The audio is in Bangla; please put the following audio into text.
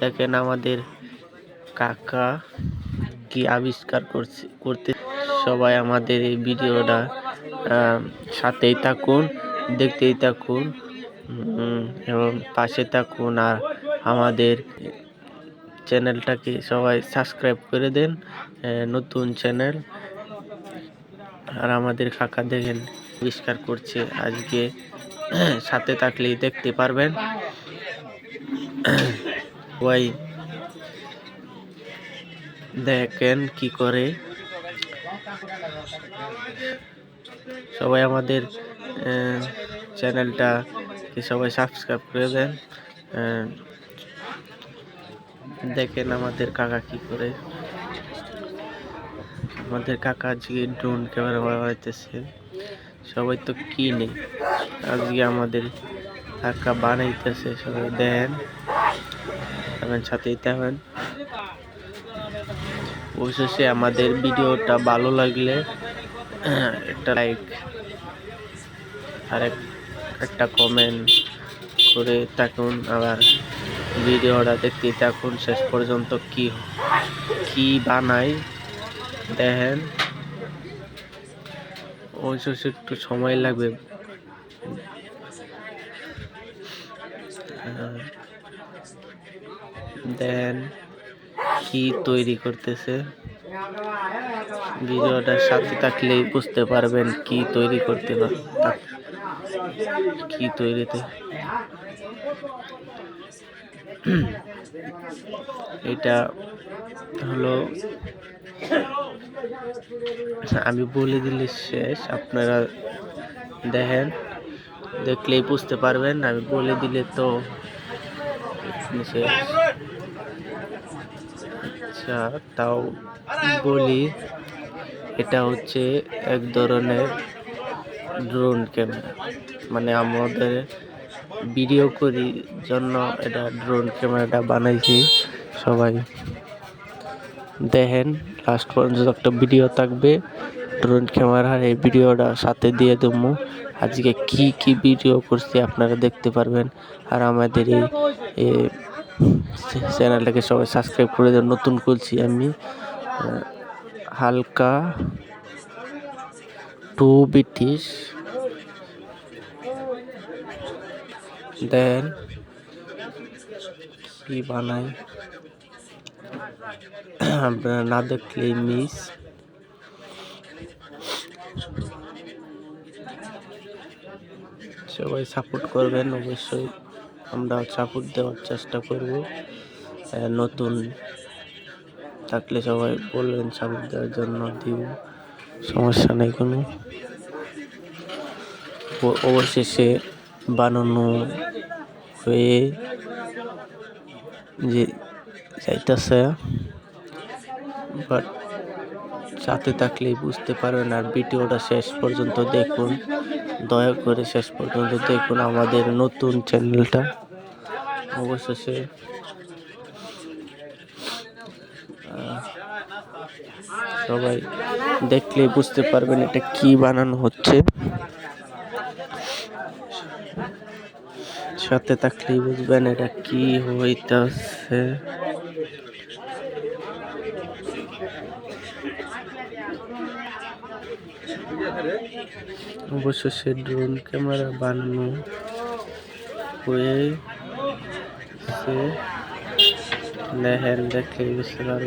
দেখেন আমাদের কাকা কি আবিষ্কার করতে। সবাই আমাদের এই ভিডিওটা সাথেই থাকুন, দেখতেই থাকুন এবং পাশে থাকুন। আর আমাদের চ্যানেলটাকে সবাই সাবস্ক্রাইব করে দেন, নতুন চ্যানেল। আর আমাদের কাকা দেখেন আবিষ্কার করছে আজকে, সাথে থাকলেই দেখতে পারবেন। সবাই দেখেন কি করে। সবাই আমাদের চ্যানেলটাকে সবাই সাবস্ক্রাইব করে দেন। দেখেন আমাদের কাকা কি করে। আমাদের কাকা আজকে ড্রোন ক্যামেরা বানাইতেছে। সবাই তো কিনে, আজকে আমাদের কাকা বানাইতেছে। সবাই দেন, সাথেই থাকেন। অবশেষে আমাদের ভিডিওটা ভালো লাগলে একটা লাইক আর একটা কমেন্ট করে থাকুন। আবার ভিডিওটা দেখতে থাকুন শেষ পর্যন্ত। কি বানাই দেখেন। অবশেষে একটু সময় লাগবে। দেন কি তৈরি করতেছে। ভিডিওটার সাথে থাকলেই বুঝতে পারবেন কি তৈরি করতে কি তৈরিতে। এটা হলো, আমি বলে দিলে শেষ, আপনারা দেখেন, দেখলেই বুঝতে পারবেন। আমি বলে দিলে তো শেষ। আচ্ছা, তাও বলি, এটা হচ্ছে এক ধরনের ড্রোন ক্যামেরা। মানে আমাদের ভিডিও করি জন্য এটা ড্রোন ক্যামেরাটা বানাইছি। সবাই দেখেন, লাস্ট পর্যন্ত একটা ভিডিও থাকবে ড্রোন ক্যামেরার। এই ভিডিওটা সাথে দিয়ে দেবো। আজকে কি ভিডিও করছি আপনারা দেখতে পারবেন। আর আমাদের এই চ্যানেলটাকে সবাই সাবস্ক্রাইব করে দেন। নতুন করছি আমি, হালকা টু ব্রিটিশ। দেন কি বানাই, আপনারা না দেখলেই মিস। সবাই সাপোর্ট করবেন অবশ্যই। আমরা সাপোর্ট দেওয়ার চেষ্টা করব। নতুন থাকলে সবাই বলবেন সাপোর্ট দেওয়ার জন্য, দিব, সমস্যা নেই কোনো। অবশেষে বানানো হয়ে যে যাইতেছে, বাট সাথে থাকলেই বুঝতে পারবেন। আর ভিডিওটা শেষ পর্যন্ত দেখুন, দয়া করে শেষ পর্যন্ত দেখুন আমাদের নতুন চ্যানেলটা। অবশেষে সবাই দেখলেই বুঝতে পারবেন এটা কি বানানো হচ্ছে। সাথে থাকলেই বুঝবেন এটা কি হইতাছে। অবশেষে ড্রোন ক্যামেরা বানানো হয়েছে। দেখেন, দেখলেই বুঝতে পারবেন।